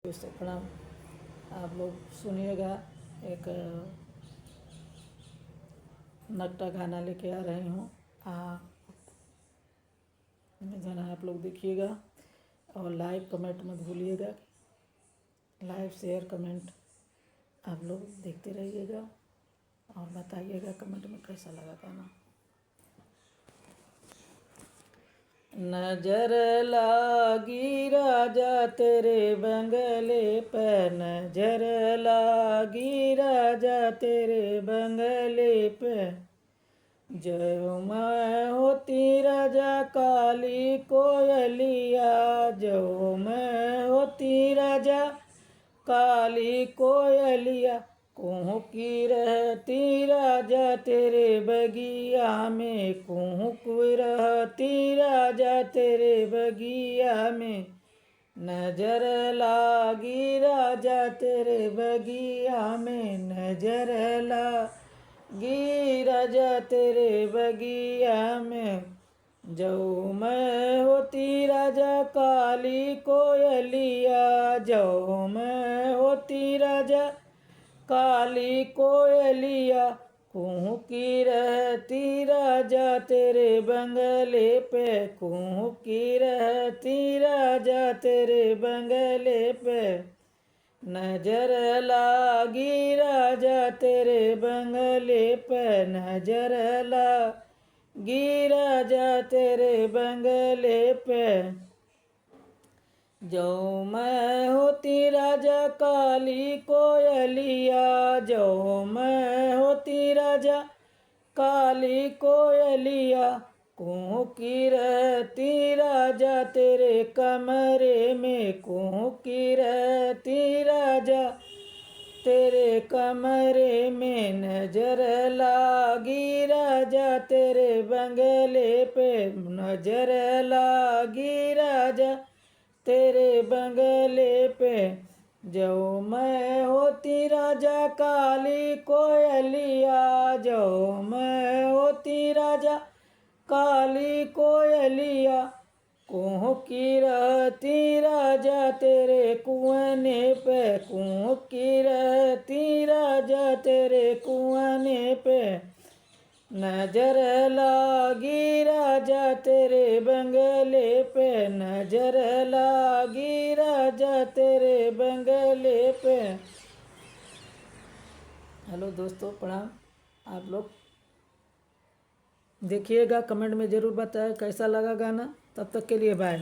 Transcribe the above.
दोस्तों प्रणाम। आप लोग सुनिएगा, एक नकटा गाना लेके आ रही हूँ। जना आप लोग देखिएगा और लाइक कमेंट मत भूलिएगा। लाइक शेयर कमेंट आप लोग देखते रहिएगा और बताइएगा कमेंट में कैसा लगा गाना। नजर लागी राजा तेरे बंगले पे, नजर लागी राजा तेरे बंगले पे। जो मैं होती राजा काली कोयलिया, जो मैं होती राजा काली कोयलिया, कुहू की रहती राजा तेरे बगिया में, कुहू की रहती राजा तेरे बगिया में। नजर लागी राजा तेरे बगिया में, नजर लागी राजा तेरे बगिया में। जो मैं होती राजा काली कोयलिया, जो मैं होती राजा काली कोयलिया, कुहू की रहती राजा तेरे बंगले पे, कुहू की रहती राजा तेरे बंगले पे। नजर लागी राजा तेरे बंगले पे, नजर लागी राजा तेरे बंगले पे। जो मैं होती राजा काली कोयलिया, जो मैं होती राजा काली कोयलिया, कुहू की रहती राजा तेरे कमरे में, कुहू की रहती राजा तेरे कमरे में। नजर लागी राजा तेरे बंगले पे, नजर लागी राजा तेरे बंगले पे। जो मैं होती राजा काली कोयलिया, जो मैं होती राजा काली कोयलिया, कुहू की रहती राजा तेरे कुआने पे, कुहू की रहती राजा तेरे कुआने पे। नजर लागी राजा तेरे बंगले पे, नजर लागी राजा तेरे बंगले पे। हेलो दोस्तों प्रणाम। आप लोग देखिएगा, कमेंट में ज़रूर बताएं कैसा लगा गाना। तब तक के लिए बाय।